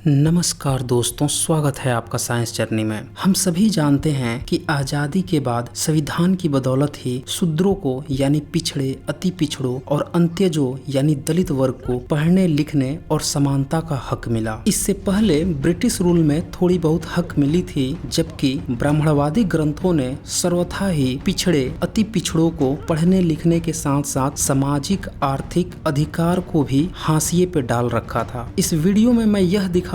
नमस्कार दोस्तों, स्वागत है आपका साइंस जर्नी में। हम सभी जानते हैं कि आज़ादी के बाद संविधान की बदौलत ही शूद्रों को यानी पिछड़े, अति पिछड़ों और अंत्यजों यानी दलित वर्ग को पढ़ने लिखने और समानता का हक मिला। इससे पहले ब्रिटिश रूल में थोड़ी बहुत हक मिली थी, जबकि ब्राह्मणवादी ग्रंथों ने सर्वथा ही पिछड़े, अति पिछड़ों को पढ़ने लिखने के साथ साथ सामाजिक आर्थिक अधिकार को भी हाशिए पे डाल रखा था। इस वीडियो में मैं यह दिखाऊंगा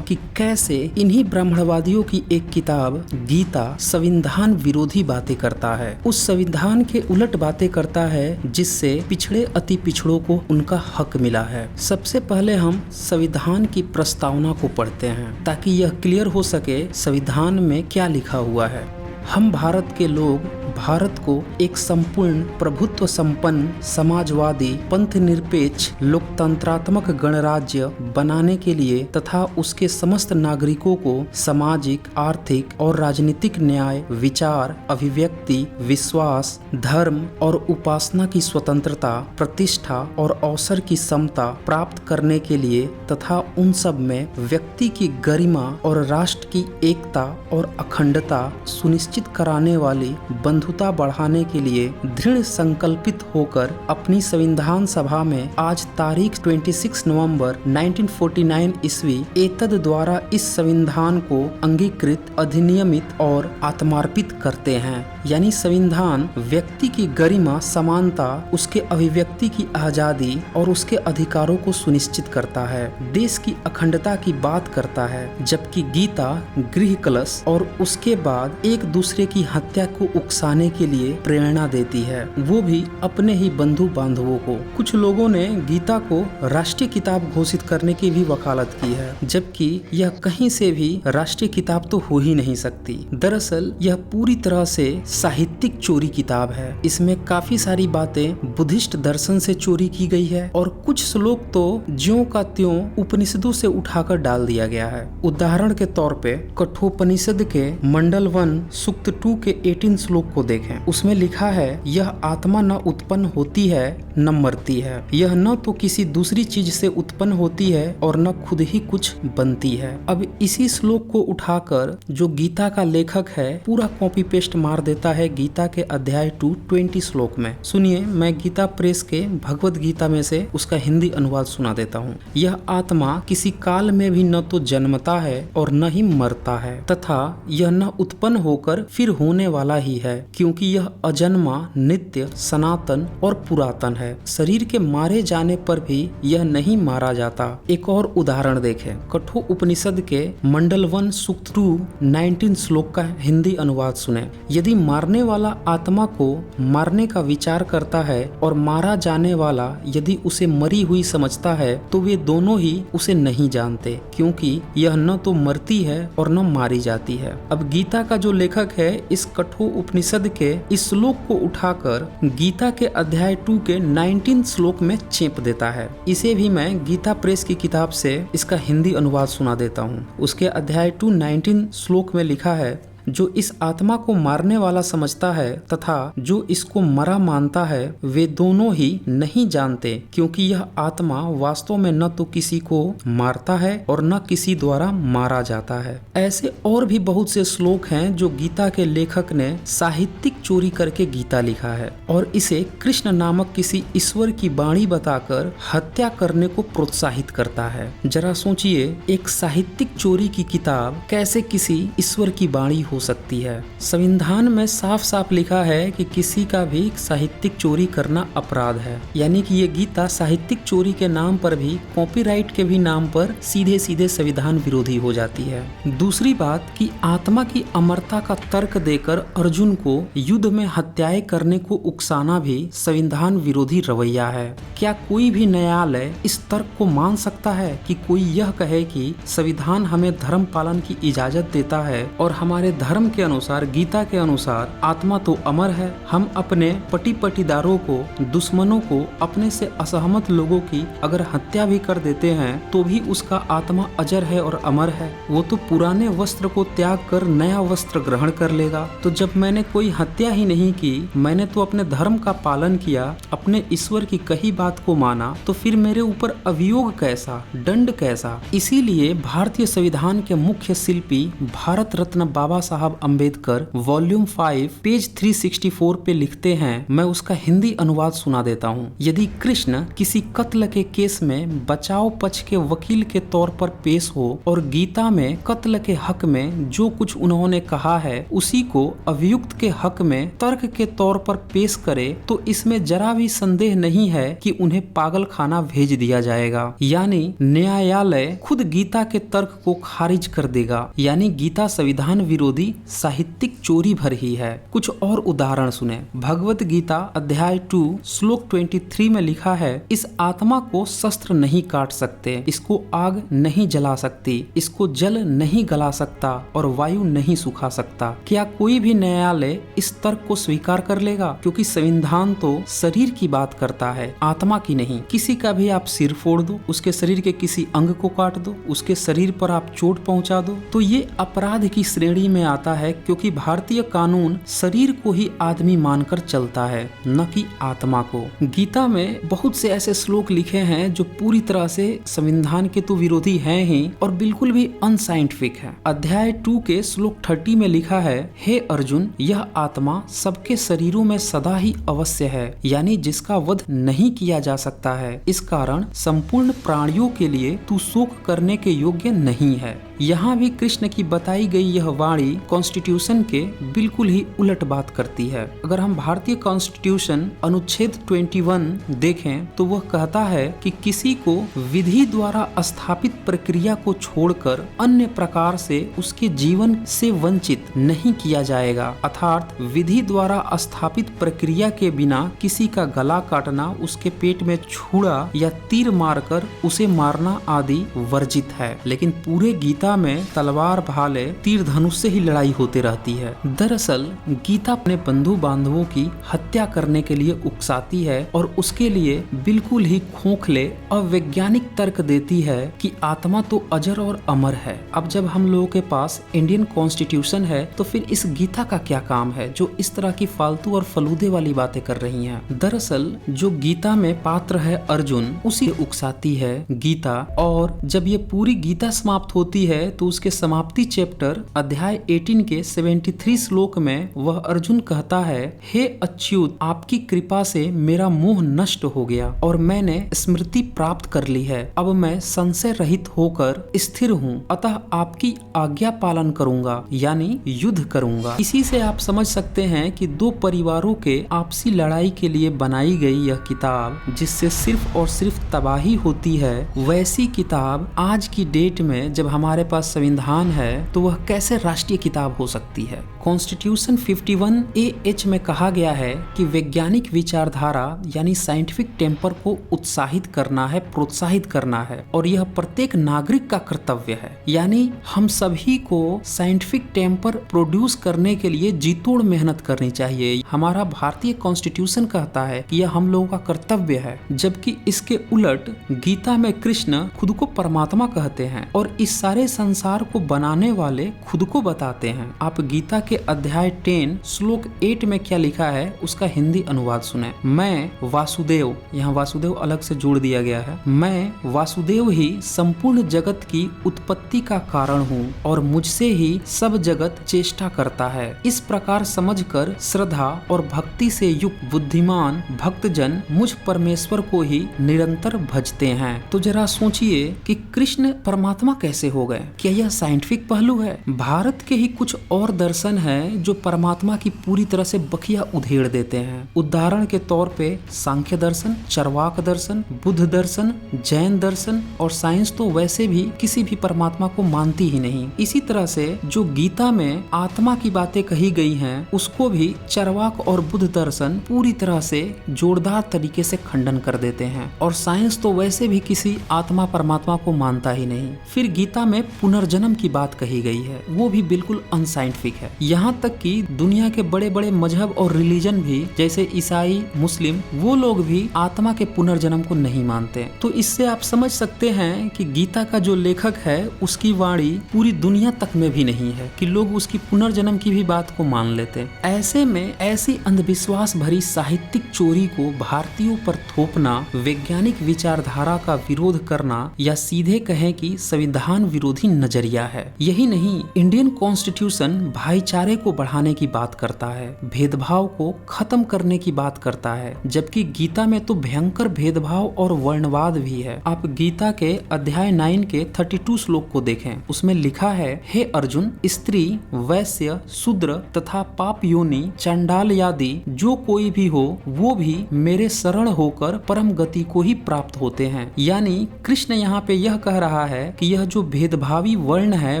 कि कैसे इन्हीं ब्राह्मणवादियों की एक किताब गीता संविधान विरोधी बातें करता है, उस संविधान के उलट बातें करता है जिससे पिछड़े अति पिछड़ों को उनका हक मिला है। सबसे पहले हम संविधान की प्रस्तावना को पढ़ते हैं ताकि यह क्लियर हो सके संविधान में क्या लिखा हुआ है। हम भारत के लोग भारत को एक संपूर्ण प्रभुत्व संपन्न समाजवादी पंथ निरपेक्ष लोकतंत्रात्मक गणराज्य बनाने के लिए तथा उसके समस्त नागरिकों को सामाजिक आर्थिक और राजनीतिक न्याय, विचार, अभिव्यक्ति, विश्वास, धर्म और उपासना की स्वतंत्रता, प्रतिष्ठा और अवसर की समता प्राप्त करने के लिए तथा उन सब में व्यक्ति की गरिमा और राष्ट्र की एकता और अखंडता सुनिश्चित कराने वाली बंधुता बढ़ाने के लिए दृढ़ संकल्पित होकर अपनी संविधान सभा में आज तारीख 26 नवंबर 1949 ईस्वी एतद द्वारा इस संविधान को अंगीकृत, अधिनियमित और आत्मार्पित करते हैं। यानी संविधान व्यक्ति की गरिमा, समानता, उसके अभिव्यक्ति की आजादी और उसके अधिकारों को सुनिश्चित करता है, देश की अखंडता की बात करता है, जबकि गीता गृह कलश और उसके बाद एक दूसरे की हत्या को उकसाने के लिए प्रेरणा देती है, वो भी अपने ही बंधु बांधवों को। कुछ लोगों ने गीता को राष्ट्रीय किताब घोषित करने की भी वकालत की है, जबकि यह कहीं से भी राष्ट्रीय किताब तो हो ही नहीं सकती। दरअसल यह पूरी तरह से साहित्यिक चोरी किताब है। इसमें काफी सारी बातें बुद्धिस्ट दर्शन से चोरी की गई है और कुछ श्लोक तो ज्यों का त्यों उपनिषदों से उठाकर डाल दिया गया है। उदाहरण के तौर पे कठोपनिषद के मंडल 1 सूक्त 2 के 18 श्लोक को देखें। उसमें लिखा है, यह आत्मा न उत्पन्न होती है न मरती है, यह न तो किसी दूसरी चीज से उत्पन्न होती है और न खुद ही कुछ बनती है। अब इसी श्लोक को उठाकर जो गीता का लेखक है पूरा कॉपी पेस्ट मार देता है गीता के अध्याय 2 20 श्लोक में। सुनिए, मैं गीता प्रेस के भगवत गीता में से उसका हिंदी अनुवाद सुना देता हूँ। यह आत्मा किसी काल में भी न तो जन्मता है और न ही मरता है, तथा यह न उत्पन्न होकर फिर होने वाला ही है, क्योंकि यह अजन्मा, नित्य, सनातन और पुरातन है। शरीर के मारे जाने पर भी यह नहीं मारा जाता। एक और उदाहरण देखें, कठो उपनिषद के मंडल 1 सूक्त 2 19 श्लोक का हिंदी अनुवाद सुने। यदि मारने वाला आत्मा को मारने का विचार करता है और मारा जाने वाला यदि उसे मरी हुई समझता है तो वे दोनों ही उसे नहीं जानते, क्योंकि यह न तो मरती है और न मारी जाती है। अब गीता का जो लेखक है इस कठो उपनिषद के इस श्लोक को उठाकर गीता के अध्याय 2 के 19 श्लोक में चेप देता है। इसे भी मैं गीता प्रेस की किताब से इसका हिंदी अनुवाद सुना देता हूँ। उसके अध्याय 2 19 श्लोक में लिखा है, जो इस आत्मा को मारने वाला समझता है तथा जो इसको मरा मानता है वे दोनों ही नहीं जानते, क्योंकि यह आत्मा वास्तव में न तो किसी को मारता है और न किसी द्वारा मारा जाता है। ऐसे और भी बहुत से श्लोक हैं जो गीता के लेखक ने साहित्यिक चोरी करके गीता लिखा है और इसे कृष्ण नामक किसी ईश्वर की वाणी बताकर हत्या करने को प्रोत्साहित करता है। जरा सोचिए, एक साहित्यिक चोरी की किताब कैसे किसी ईश्वर की वाणी हो सकती है। संविधान में साफ साफ लिखा है कि किसी का भी साहित्यिक चोरी करना अपराध है, यानी कि ये गीता साहित्यिक चोरी के नाम पर भी, कॉपीराइट के भी नाम पर सीधे सीधे संविधान विरोधी हो जाती है। दूसरी बात कि आत्मा की अमरता का तर्क देकर अर्जुन को युद्ध में हत्याएं करने को उकसाना भी संविधान विरोधी रवैया है। क्या कोई भी न्यायालय इस तर्क को मान सकता है कि कोई यह कहे कि संविधान हमें धर्म पालन की इजाजत देता है और हमारे धर्म के अनुसार, गीता के अनुसार आत्मा तो अमर है। हम अपने पटीदारों को, दुश्मनों को, अपने से असहमत लोगों की अगर हत्या भी कर देते हैं तो भी उसका आत्मा अजर है और अमर है। वो तो पुराने वस्त्र को त्याग कर नया वस्त्र ग्रहण कर लेगा। तो जब मैंने कोई हत्या ही नहीं की, मैंने तो अपने धर्म का पालन किया, अपने ईश्वर की कही बात को माना, तो फिर मेरे ऊपर अभियोग कैसा, दंड कैसा। इसीलिए भारतीय संविधान के मुख्य शिल्पी भारत रत्न बाबा साहब अम्बेडकर वॉल्यूम 5 पेज 364 पे लिखते हैं, मैं उसका हिंदी अनुवाद सुना देता हूँ। यदि कृष्ण किसी कत्ल के केस में बचाव पक्ष के वकील के तौर पर पेश हो और गीता में कत्ल के हक में जो कुछ उन्होंने कहा है उसी को अभियुक्त के हक में तर्क के तौर पर पेश करे, तो इसमें जरा भी संदेह नहीं है कि उन्हें पागल खाना भेज दिया जाएगा। यानी न्यायालय खुद गीता के तर्क को खारिज कर देगा। यानी गीता संविधान विरोधी साहित्यिक चोरी भर ही है। कुछ और उदाहरण सुने। भगवत गीता अध्याय 2 श्लोक 23 में लिखा है, इस आत्मा को शस्त्र नहीं काट सकते, इसको आग नहीं जला सकती, इसको जल नहीं गला सकता और वायु नहीं सुखा सकता। क्या कोई भी न्यायालय इस तर्क को स्वीकार कर लेगा? क्योंकि संविधान तो शरीर की बात करता है, आत्मा की नहीं। किसी का भी आप सिर फोड़ दो, उसके शरीर के किसी अंग को काट दो, उसके शरीर पर आप चोट पहुंचा दो, तो ये अपराध की श्रेणी में आता है, क्योंकि भारतीय कानून शरीर को ही आदमी मानकर चलता है, न कि आत्मा को। गीता में बहुत से ऐसे श्लोक लिखे हैं जो पूरी तरह से संविधान के तो विरोधी हैं ही और बिल्कुल भी अनसाइंटिफिक है। अध्याय 2 के श्लोक 30 में लिखा है, हे अर्जुन, यह आत्मा सबके शरीरों में सदा ही अवश्य है, यानी जिसका वध नहीं किया जा सकता है। इस कारण संपूर्ण प्राणियों के लिए तू शोक करने के योग्य नहीं है। यहाँ भी कृष्ण की बताई गई यह वाणी कॉन्स्टिट्यूशन के बिल्कुल ही उलट बात करती है। अगर हम भारतीय कॉन्स्टिट्यूशन अनुच्छेद 21 देखें तो वह कहता है कि किसी को विधि द्वारा स्थापित प्रक्रिया को छोड़कर अन्य प्रकार से उसके जीवन से वंचित नहीं किया जाएगा। अर्थात विधि द्वारा स्थापित प्रक्रिया के बिना किसी का गला काटना, उसके पेट में छुरा या तीर मारकर उसे मारना आदि वर्जित है। लेकिन पूरे गीता में तलवार, भाले, तीर धनुष से ही लड़ाई होती रहती है। दरअसल गीता अपने बंधु बांधवों की हत्या करने के लिए उकसाती है और उसके लिए बिल्कुल ही खोखले अवैज्ञानिक तर्क देती है कि आत्मा तो अजर और अमर है। अब जब हम लोगों के पास इंडियन कॉन्स्टिट्यूशन है तो फिर इस गीता का क्या काम है जो इस तरह की फालतू और फलूदे वाली बातें कर रही हैं। दरअसल जो गीता में पात्र है अर्जुन, उसी उकसाती है गीता। और जब ये पूरी गीता समाप्त होती है तो उसके समाप्ति चैप्टर अध्याय 18 के 73 श्लोक में वह अर्जुन कहता है, हे अच्युत, आपकी कृपा से मेरा मोह नष्ट हो गया और मैंने स्मृति प्राप्त कर ली है। अब मैं संशय रहित होकर स्थिर हूँ, अतः आपकी आज्ञा पालन करूंगा, यानी युद्ध करूंगा। इसी से आप समझ सकते हैं कि दो परिवारों के आपसी लड़ाई के लिए बनाई गई यह किताब, जिससे सिर्फ और सिर्फ तबाही होती है, वैसी किताब आज की डेट में जब हमारे पास संविधान है तो वह कैसे राष्ट्रीय किताब हो सकती है। कॉन्स्टिट्यूशन 51A(H) में कहा गया है कि वैज्ञानिक विचारधारा यानी साइंटिफिक टेम्पर को उत्साहित करना है, प्रोत्साहित करना है, और यह प्रत्येक नागरिक का कर्तव्य है। यानी हम सभी को साइंटिफिक टेम्पर प्रोड्यूस करने के लिए जीतोड़ मेहनत करनी चाहिए। हमारा भारतीय कॉन्स्टिट्यूशन कहता है कि यह हम लोगों का कर्तव्य है, जबकि इसके उलट गीता में कृष्ण खुद को परमात्मा कहते हैं और इस सारे संसार को बनाने वाले खुद को बताते हैं। आप गीता के अध्याय 10 श्लोक 8 में क्या लिखा है उसका हिंदी अनुवाद सुने। मैं वासुदेव, यहाँ वासुदेव अलग से जोड़ दिया गया है, मैं वासुदेव ही संपूर्ण जगत की उत्पत्ति का कारण हूँ और मुझसे ही सब जगत चेष्टा करता है। इस प्रकार समझकर श्रद्धा और भक्ति से युक्त बुद्धिमान भक्तजन मुझ परमेश्वर को ही निरंतर भजते हैं। तो जरा सोचिए कि कृष्ण परमात्मा कैसे हो गए। क्या यह साइंटिफिक पहलू है? भारत के ही कुछ और दर्शन है जो परमात्मा की पूरी तरह से बखिया उधेड़ देते हैं। उदाहरण के तौर पे सांख्य दर्शन, चरवाक दर्शन, बुद्ध दर्शन, जैन दर्शन और साइंस तो वैसे भी किसी भी परमात्मा को मानती ही नहीं। इसी तरह से जो गीता में आत्मा की बातें कही गई हैं उसको भी चरवाक और बुद्ध दर्शन पूरी तरह से जोरदार तरीके से खंडन कर देते हैं और साइंस तो वैसे भी किसी आत्मा परमात्मा को मानता ही नहीं। फिर गीता में पुनर्जन्म की बात कही गई है वो भी बिल्कुल अनसाइंटिफिक है। यहाँ तक कि दुनिया के बड़े बड़े मजहब और रिलीजन भी जैसे ईसाई, मुस्लिम, वो लोग भी आत्मा के पुनर्जन्म को नहीं मानते। तो इससे आप समझ सकते हैं कि गीता का जो लेखक है उसकी वाणी पूरी दुनिया तक में भी नहीं है कि लोग उसकी पुनर्जन्म की भी बात को मान लेते। ऐसे में ऐसी अंधविश्वास भरी साहित्यिक चोरी को भारतीयों पर थोपना वैज्ञानिक विचारधारा का विरोध करना या सीधे कहें कि संविधान विरोधी नजरिया है। यही नहीं, इंडियन कॉन्स्टिट्यूशन भाईचारे को बढ़ाने की बात करता है, भेदभाव को खत्म करने की बात करता है, जबकि गीता में तो भयंकर भेदभाव और वर्णवाद भी है। आप गीता के अध्याय 9 के 32 श्लोक को देखें, उसमें लिखा है, हे अर्जुन, स्त्री, वैश्य, शूद्र तथा पाप योनि, चंडाल आदि जो कोई भी हो वो भी मेरे शरण होकर परम गति को ही प्राप्त होते हैं। यानी कृष्ण यहाँ पे यह कह रहा है कि यह जो भेदभावी वर्ण है,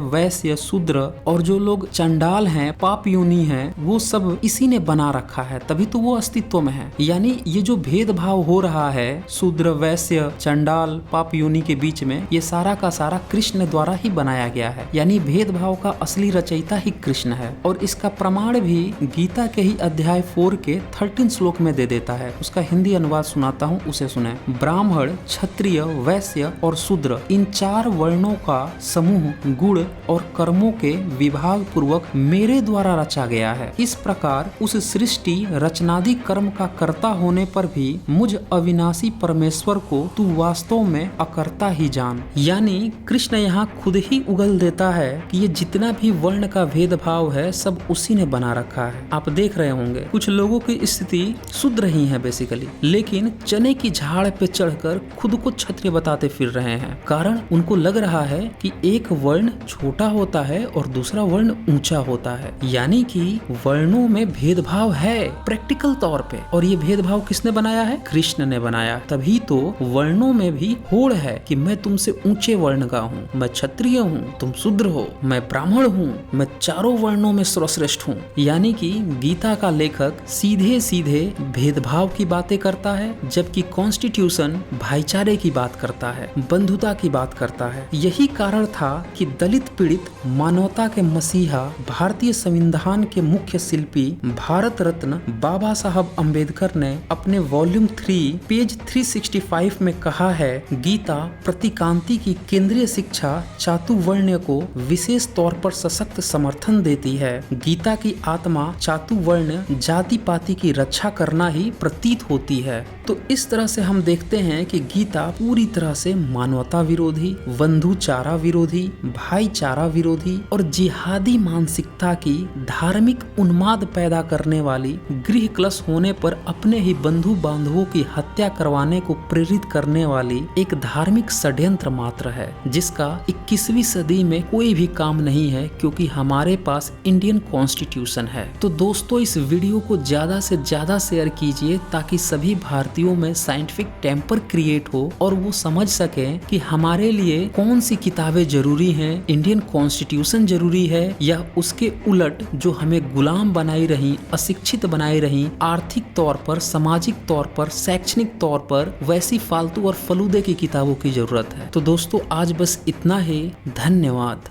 वैश्य, शूद्र और जो लोग चंडाल हैं, पाप योनि हैं, वो सब इसी ने बना रखा है, तभी तो वो अस्तित्व में है। यानी ये जो भेदभाव हो रहा है शूद्र, वैश्य, चंडाल, पाप योनि के बीच में, ये सारा का सारा कृष्ण द्वारा ही बनाया गया है। यानी भेदभाव का असली रचयिता ही कृष्ण है। और इसका प्रमाण भी गीता के ही अध्याय 4 के 13 श्लोक में दे देता है। उसका हिंदी अनुवाद सुनाता हूँ, उसे सुने। ब्राह्मण, क्षत्रिय, वैश्य और शूद्र, इन 4 वर्णों का समूह गुण और कर्मों के विभाग पूर्वक मेरे द्वारा रचा गया है। इस प्रकार उस सृष्टि रचनादि कर्म का कर्ता होने पर भी मुझ अविनाशी परमेश्वर को तू वास्तव में अकर्ता ही जान। यानी कृष्ण यहाँ खुद ही उगल देता है कि ये जितना भी वर्ण का भेदभाव है सब उसी ने बना रखा है। आप देख रहे होंगे कुछ लोगों की स्थिति सुधर रही है बेसिकली, लेकिन चने की झाड़ पे चढ़कर खुद को क्षत्रिय बताते फिर रहे हैं। कारण उनको लग रहा है कि एक वर्ण छोटा होता है और दूसरा वर्ण ऊंचा होता है। यानी कि वर्णों में भेदभाव है प्रैक्टिकल तौर पे, और ये भेदभाव किसने बनाया है? कृष्ण ने बनाया। तभी तो वर्णों में भी होड़ है कि मैं तुमसे ऊंचे वर्ण का हूँ, मैं क्षत्रिय हूँ, तुम शूद्र हो, मैं ब्राह्मण हूँ, मैं चारों वर्णों में सर्वश्रेष्ठ हूँ। यानी कि गीता का लेखक सीधे सीधे भेदभाव की बातें करता है, जबकि कॉन्स्टिट्यूशन भाईचारे की बात करता है, बंधुता की बात करता है। यही कारण था कि दलित पीड़ित मानवता के मसीहा, भारतीय संविधान के मुख्य शिल्पी, भारत रत्न बाबा साहब अम्बेडकर ने अपने वॉल्यूम 3 पेज 365 में कहा है, गीता प्रतिकांति की केंद्रीय शिक्षा चातुर्वण्य को विशेष तौर पर सशक्त समर्थन देती है। गीता की आत्मा चातुर्वर्ण जाति पाति की रक्षा करना ही प्रतीत होती है। तो इस तरह से हम देखते हैं कि गीता पूरी तरह से मानवता विरोधी, बंधुचारा विरोधी, भाईचारा विरोधी और जिहादी मानसिकता की धार्मिक उन्माद पैदा करने वाली, गृह क्लश होने पर अपने ही बंधु बांधवों की हत्या करवाने को प्रेरित करने वाली एक धार्मिक षड्यंत्र मात्र है, जिसका 21वीं सदी में कोई भी काम नहीं है, क्योंकि हमारे पास इंडियन कॉन्स्टिट्यूशन है। तो दोस्तों, इस वीडियो को ज्यादा से ज्यादा शेयर कीजिए ताकि सभी भारतीयों में साइंटिफिक टेम्पर क्रिएट हो और वो समझ सकें कि हमारे लिए कौन सी किताबें जरूरी हैं, इंडियन कॉन्स्टिट्यूशन जरूरी है या उसके उलट जो हमें गुलाम बनाई रही, अशिक्षित बनाई रही, आर्थिक तौर पर, सामाजिक तौर पर, शैक्षणिक तौर पर वैसी फालतू और फलूदे की किताबों की जरूरत है। तो दोस्तों, आज बस इतना ही। धन्यवाद।